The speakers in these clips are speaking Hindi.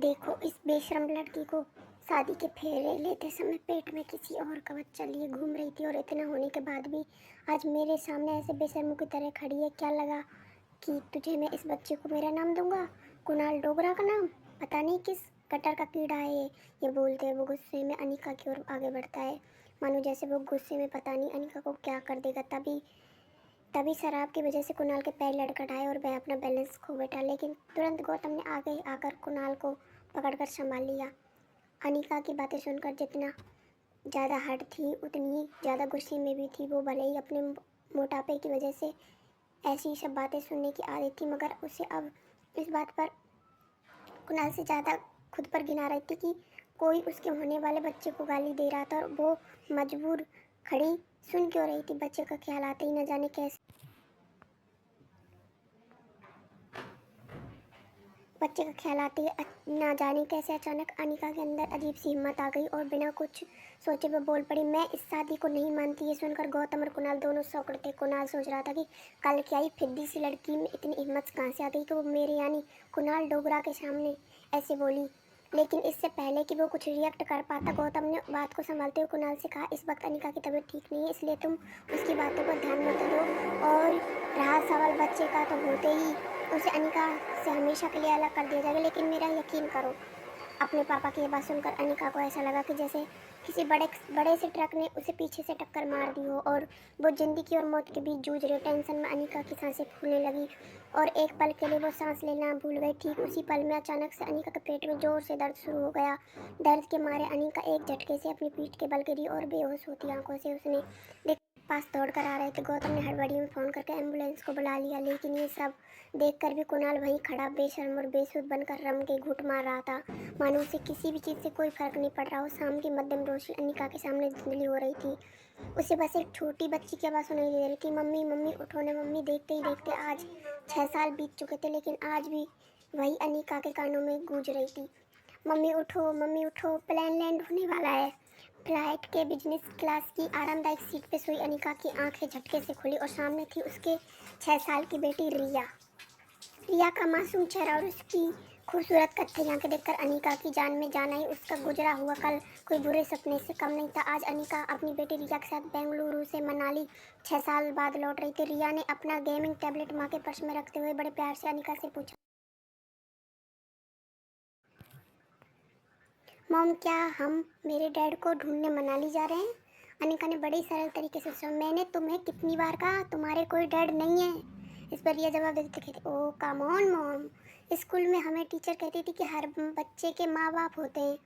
देखो इस बेशरम लड़की को। शादी के फेरे लेते समय पेट में किसी और का बच्चा लिए घूम रही थी और इतना होने के बाद भी आज मेरे सामने ऐसे बेशर्मों की तरह खड़ी है। क्या लगा कि तुझे मैं इस बच्चे को मेरा नाम दूंगा? कुणाल डोगरा का नाम? पता नहीं किस गटर का कीड़ा है ये बोलते हैं वो गुस्से में अनिका की ओर आगे बढ़ता है, मानो जैसे वो गुस्से में पता नहीं अनिका को क्या कर देगा। तभी तभी शराब की वजह से कुणाल के पैर लटखट आए और वह अपना बैलेंस खो बैठा, लेकिन तुरंत गौतम ने आगे आकर कुणाल को पकड़कर संभाल लिया। अनिका की बातें सुनकर जितना ज़्यादा हर्ट थी उतनी ही ज़्यादा गुस्से में भी थी। वो भले ही अपने मोटापे की वजह से ऐसी सब बातें सुनने की आदत थी, मगर उसे अब इस बात पर कुणाल से ज़्यादा खुद पर गिना रही थी कि कोई उसके होने वाले बच्चे को गाली दे रहा था और वो मजबूर खड़ी सुन क्यों रही थी। बच्चे का ख्याल आते ही न जाने कैसे बच्चे का ख्याल आते ही ना जाने कैसे अचानक अनिका के अंदर अजीब सी हिम्मत आ गई और बिना कुछ सोचे वो बोल पड़ी, मैं इस शादी को नहीं मानती। ये सुनकर गौतम और कुणाल दोनों चौंक थे। कुणाल सोच रहा था कि कल की आई फिद्दी सी लड़की में इतनी हिम्मत कहाँ से आ गई कि वो मेरे यानी कुणाल डोगरा के सामने ऐसे बोली। लेकिन इससे पहले कि वो कुछ रिएक्ट कर पाता, गौतम ने बात को संभालते हुए कुणाल से कहा, इस वक्त अनिका की तबीयत ठीक नहीं है, इसलिए तुम उसकी बातों पर ध्यान मत दो। और रहा सवाल बच्चे का, तो होते ही उसे अनिका से हमेशा के लिए अलग कर दिया जाएगा। लेकिन मेरा यकीन करो, अपने पापा की ये बात सुनकर अनिका को ऐसा लगा कि जैसे किसी बड़े से ट्रक ने उसे पीछे से टक्कर मार दी हो और वो जिंदगी और मौत के बीच जूझ रही। टेंशन में अनिका की सांसें फूलने लगी और एक पल के लिए वो सांस लेना भूल गई। ठीक उसी पल में अचानक से अनिका के पेट में जोर से दर्द शुरू हो गया। दर्द के मारे अनिका एक झटके से अपनी पीठ के बल गिरी और बेहोश होती आंखों से उसने पास दौड़ कर आ रहे थे। गौतम ने हड़बड़ी में फ़ोन करके एम्बुलेंस को बुला लिया, लेकिन ये सब देखकर भी कुणाल वहीं खड़ा बेशर्म और बेसुध बनकर रम के घूंट मार रहा था, मानो उसे किसी भी चीज़ से कोई फर्क नहीं पड़ रहा हो। शाम की मध्यम रोशनी अनिका के सामने धुंधली हो रही थी। उसे बस एक छोटी बच्ची की आवाज़ सुनाई दे रही थी, मम्मी मम्मी उठो ने मम्मी। देखते ही देखते आज 6 साल बीत चुके थे, लेकिन आज भी वही अनिका के कानों में गूंज रही थी, मम्मी उठो, प्लेन लैंड होने वाला है। फ्लाइट के बिजनेस क्लास की आरामदायक सीट पे सोई अनिका की आंखें झटके से खुली और सामने थी उसके 6 साल की बेटी रिया। रिया का मासूम चेहरा और उसकी खूबसूरत कत्थई आंखें देखकर अनिका की जान में जान आई। उसका गुजरा हुआ कल कोई बुरे सपने से कम नहीं था। आज अनिका अपनी बेटी रिया के साथ बेंगलुरु से मनाली 6 साल बाद लौट रही थी। रिया ने अपना गेमिंग टैबलेट माँ के पर्स में रखते हुए बड़े प्यार से अनिका से पूछा, मॉम क्या हम मेरे डैड को ढूंढने मनाली जा रहे हैं? अनिका ने बड़ी सरल तरीके से सोचा, मैंने तुम्हें कितनी बार कहा तुम्हारे कोई डैड नहीं है? इस पर यह जवाब देते कहते, ओ कम ऑन मॉम, स्कूल में हमें टीचर कहती थी कि हर बच्चे के माँ बाप होते हैं।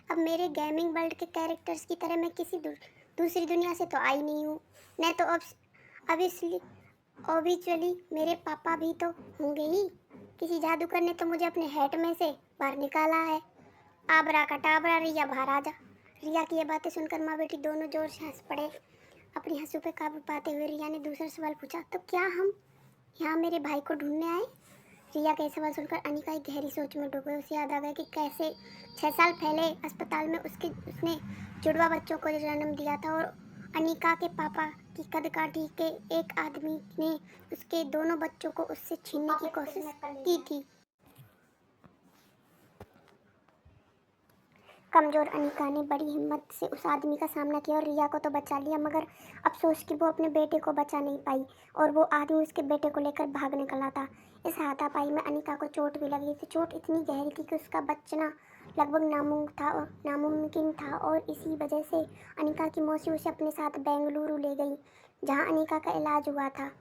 अब मेरे गेमिंग वर्ल्ड के कैरेक्टर्स की तरह मैं किसी दूसरी दुनिया से तो आई नहीं हूँ। नहीं तो ऑब्वियसली मेरे पापा भी तो होंगे ही। किसी जादूगर ने तो मुझे अपने हेड में से बाहर निकाला है। आबरा कटाबरा, रिया बाहर आ जा। रिया की ये बातें सुनकर माँ बेटी दोनों जोर से हंस पड़े। अपनी हंसू पे काबू पाते हुए रिया ने दूसरा सवाल पूछा, तो क्या हम यहाँ मेरे भाई को ढूंढने आए? रिया का ये सवाल सुनकर अनिका एक गहरी सोच में डूब गई। उसे याद आ गया कि कैसे 6 साल पहले अस्पताल में उसने जुड़वा बच्चों को जन्म दिया था और अनिका के पापा की कदकाठी के एक आदमी ने उसके दोनों बच्चों को उससे छीनने की कोशिश की थी। कमज़ोर अनिका ने बड़ी हिम्मत से उस आदमी का सामना किया और रिया को तो बचा लिया, मगर अफसोस कि वो अपने बेटे को बचा नहीं पाई और वो आदमी उसके बेटे को लेकर भाग निकला था। इस हाथापाई में अनिका को चोट भी लगी थी। चोट इतनी गहरी थी कि उसका बचना लगभग नामुमकिन था और इसी वजह से अनिका की मौसी उसे अपने साथ बेंगलुरु ले गई, जहाँ अनिका का इलाज हुआ था।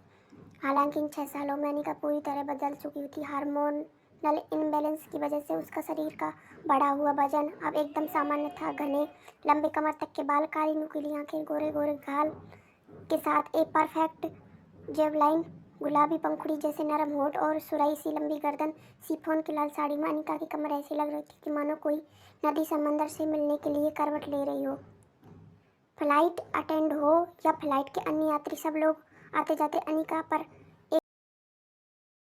हालांकि इन 6 सालों में अनिका पूरी तरह बदल चुकी थी। हार्मोनल इम्बैलेंस की वजह से उसका शरीर का बढ़ा हुआ वजन अब एकदम सामान्य था। घने लंबे कमर तक के बाल, काली नुकीली आंखें, गोरे गोरे गाल के साथ एक परफेक्ट जेवलाइन, गुलाबी पंखुड़ी जैसे नरम होठ और सुराही सी लंबी गर्दन। सिफोन की लाल साड़ी में अनिका की कमर ऐसी लग रही थी कि मानो कोई नदी समंदर से मिलने के लिए करवट ले रही हो। फ्लाइट अटेंड हो या फ्लाइट के अन्य यात्री, सब लोग आते जाते अनिका पर